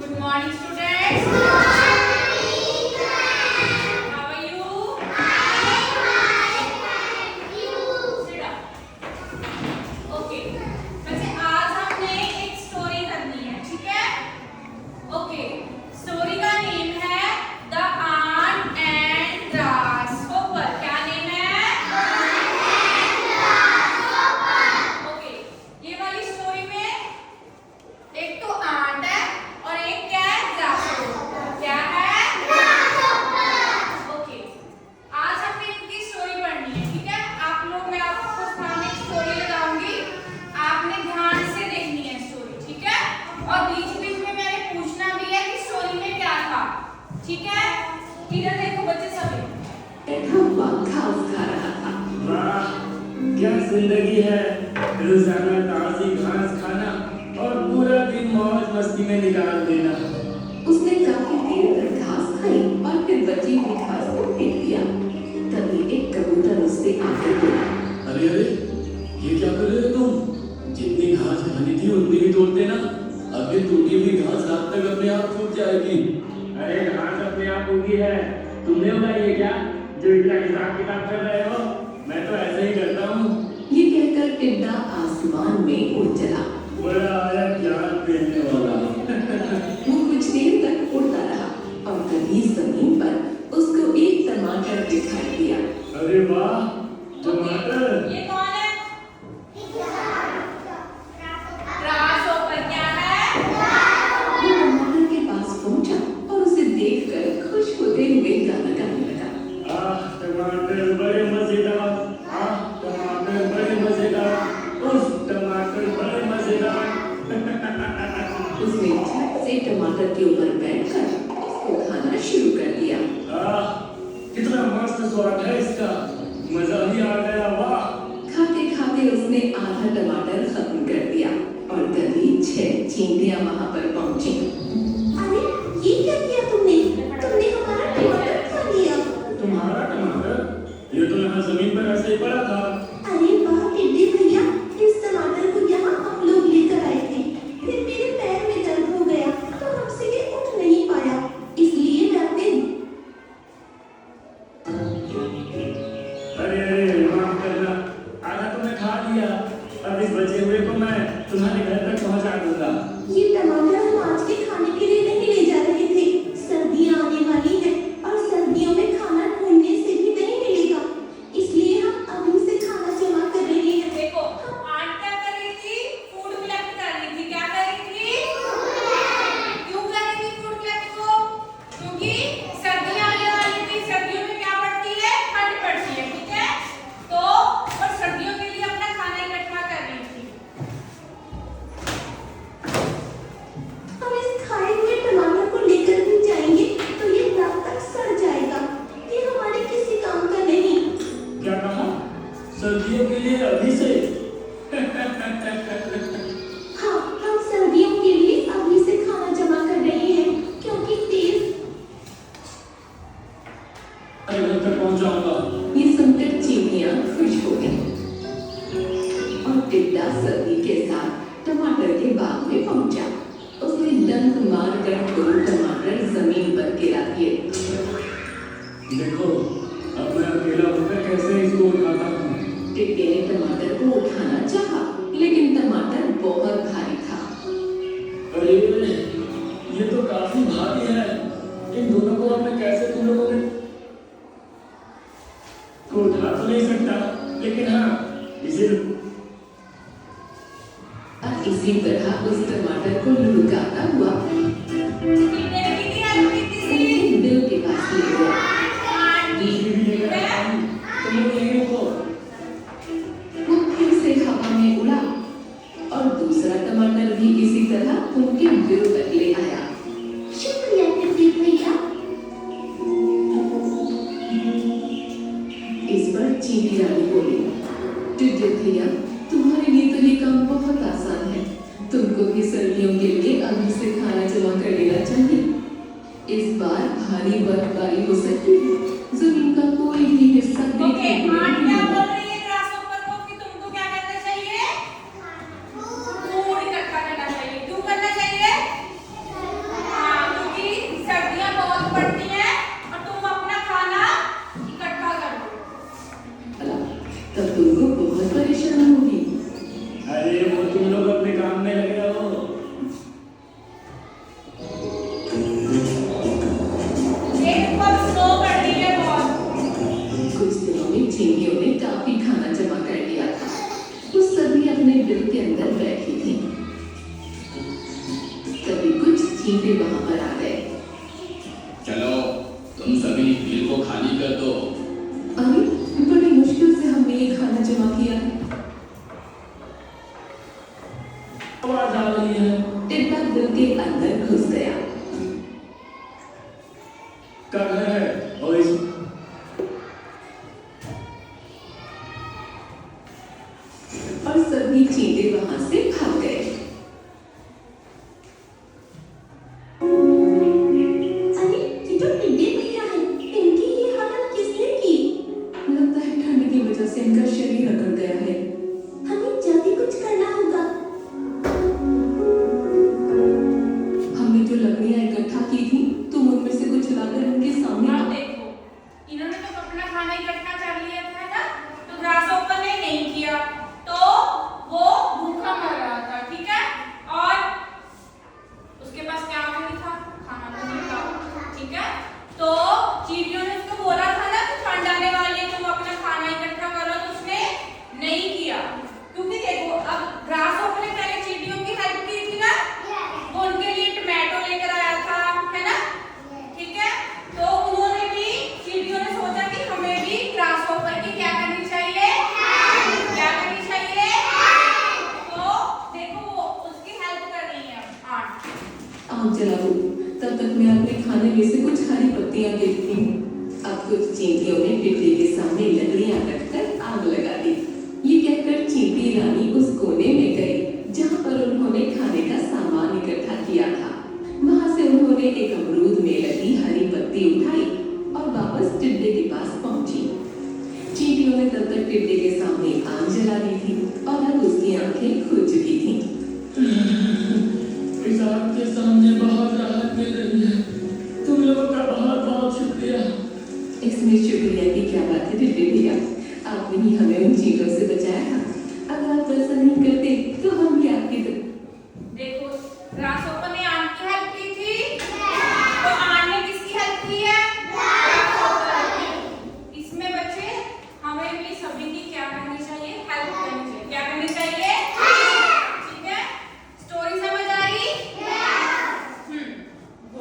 Good morning, students. How are you? Sit down. Okay. वैसे आज हमने एक स्टोरी करनी है, ठीक है? Okay. स्टोरी का नेम है The Ant and Grasshopper. क्या नेम है? Okay. ये वाली स्टोरी में एक तो आंट है और एक क्या है? ग्रासहॉपर. क्या है? ग्रासहॉपर. ओके. आज हमने इनकी स्टोरी पढ़नी है, ठीक है? आप लोग, मैं आपको सामने एक स्टोरी लगाऊंगी, आपने ध्यान से देखनी है स्टोरी, ठीक है? और बीच बीच में मैंने पूछना भी है कि स्टोरी में क्या था, ठीक है? इधर देखो बच्चे सभी. घास खा रहा था। वाह, क्या जिंदगी है, रोजाना ताजी घास खाना और पूरा दिन मौज मस्ती में निकाल देना। उसने काफी देर तक घास खाई और फिर बची हुई घास को फेंक दिया। तभी एक कबूतर उससे आकर बोला, अरे अरे, ये क्या कर रहे हो तुम? जितनी घास खानी थी उतनी ही तोड़ते ना। अब ये टूटी हुई घास रात तक अपने आप सूख जाएगी। अरे घास अपने आप उगी है, तुमने उगाई है क्या? जो इतना हिसाब किताब कर रहे हो, मैं तो ऐसे ही करता हूँ। ये कहकर टिड्डा आसमान में उड़ चला। बड़ा आया ज्ञान देने वाला। वो कुछ देर तक उड़ता रहा और तभी जमीन पर उसको एक टमाटर दिखाई दिया। अरे वाह, टमाटर। ये कौन है? ग्रासहॉपर. क्या है? वो टमाटर के पास पहुंचा और उसे देखकर खुश होते हुए गाना गाने लगा। टमाटर बड़े मजेदार, टमाटर बड़े मजेदार, उस टमाटर बड़े मजेदार। उसने झट से टमाटर के ऊपर बैठकर उसको खाना शुरू कर दिया। कितना मस्त स्वाद है इसका, मजा ही आ गया। वाह। खाते खाते उसने आधा टमाटर खत्म कर दिया और तभी 6 चींटियां वहां पर पहुंची। अरे ये क्या किया तुमने? तुमने हमारा टमाटर खा लिया। तुम्हारा टमाटर? ये तो यहाँ जमीन पर ऐसे ही पड़ा था। अरे वाह टिड्डे भैया, इस टमाटर को यहाँ हम लोग लेकर आए थे। फिर मेरे पैर में दर्द हो गया तो हमसे ये उठ नहीं पाया, इसलिए मैं अपने अरे माफ करना, आधा तुमने खा लिया। अब इस बचे हुए को मैं तुम्हारे घर तक पहुँचा दूंगा। ये टमाटर हम आज के खाने के लिए नहीं ले जा रहे थे। सर्दियाँ आने वाली हैं और सर्दियों में खाना ढूंढने से भी नहीं मिलेगा, इसलिए हम अभी से खाना जमा कर रहे हैं। देखो, आंट क्या कर रही थी? फूड कलेक्ट कर रही थी. क्या कर रही थी? क्यों कर रही थी फूड कलेक्ट को? क्योंकि सर्दियां आने वाली थी. सर्दियों में क्या पड़ती है? ठंड पड़ती है, ठीक है? तो और सर्दियों के लिए अपना खाना इकट्ठा कर रही थी. हम इस खाए हुए टमाटर को लेकर भी जाएंगे तो ये रात तक सड़ जाएगा। ये हमारे किसी काम का नहीं। क्या कहा? सर्दियों के लिए अभी से? हाँ, हम सर्दियों के लिए अभी से खाना जमा कर रहे हैं क्योंकि तेज। घर तक पहुंचाऊंगा। ये सुनकर चींटियां खुश हो गई और टिड्डा सभी के साथ टमाटर के बाग में पहुंचा। उसने डंक मारकर 2 टमाटर जमीन पर गिरा दिए। देखो, अब मैं अकेला होकर कैसे इसको उठाता हूँ। टिड्डे ने टमाटर को उठाना चाहा, लेकिन टमाटर बहुत भारी था। अरे ये तो काफी भारी है। इन दोनों को अब मैं कैसे तुम लोगों ने को उठा तो नहीं सकता, लेकिन हाँ इसी तरह उस टमाटर को लुढ़काता हुआ दिल के पास ले गया। वो फिर से हवा में उड़ा और दूसरा टमाटर भी इसी तरह उनके दिल तक ले आया। शुक्रिया टिड्डे भैया। इस पर चींटी रानी बोली, टिड्डे भैया, तुम्हारे लिए तो ये काम बहुत आसान है। तुमको भी सर्दियों के लिए अभी से खाना जमा कर लेना चाहिए। इस बार भारी बर्फबारी हो सकती है, जमीन का कोई भी हिस्सा देखने को नहीं मिलेगा। फूड इकट्ठा करना चाहिए. क्यों करना चाहिए? चींटी वहां पर आ गए। चलो तुम सभी बिल को खाली कर दो। अरे बड़ी मुश्किल से हमने ये खाना जमा किया है। आवाज आ रही है। टिड्डा बिल के अंदर घुस गया। क्या घर है? और इस और सभी चींटे वहां से भाग गए। अरे ये तो टिड्डे भैया हैं। इनकी ये हालत किसने की? लगता है ठंड की वजह से इनका शरीर अकड़ गया है। हमें जल्दी कुछ करना होगा। हमने जो लकड़ियां इकट्ठा की थी, तुम उनमें से कुछ लाकर उनके सामने अब देखो, इन्होंने तो अपना खाना इकट्ठा कर लिया था ना, तो ग्रासहॉपर ने नहीं किया, तो वो भूखा मर रहा था, ठीक है? और उसके पास क्या नहीं था? खाना तो नहीं था, ठीक है? तो चींटियों ने उसको बोला था ना कि ठंड आने वाली है, तो वो अपना खाना इकट्ठा करो, तो उसने नहीं किया। क्योंकि देखो, अब ग्रासहॉपर ने पहले चींटियों की हेल्प की थी ना, वो उनके लिए टमाटो लेकर आया था, है ना? ठीक है? तो उन्होंने भी, चींटियों ने सोचा कि हमें भी ग्रासहॉपर की क्या करनी चाहिए? क्या करनी चाहिए? तो देखो, वो उसकी हेल्प कर रही है आंट। आग जला दो। तब तक मैं अपने खाने में से कुछ हरी पत्तियां देखती हूँ। अब कुछ चींटियों ने टिड्डे के सामने लकड़ियां रखकर आग लगा दी। ये कहकर चींटी रानी उस कोने में गई जहाँ पर उन्होंने खाने का सामान इकट्ठा किया था। वहां से उन्होंने एक अमरूद में लगी हरी पत्ती उठाई और वापस टिड्डे के पास पहुंची। चींटियों ने तब तक टिड्डे के सामने आग जला दी थी और अब उसकी आंखें खुल चुकी थी। इस आग के सामने बहुत राहत मिल रही है। तुम लोगों का बहुत बहुत शुक्रिया। इसमें शुक्रिया की क्या बात है टिड्डे भैया, आपने ही हमें उन चींटियों से बचाया था। अगर आप ऐसा नहीं करते तो हम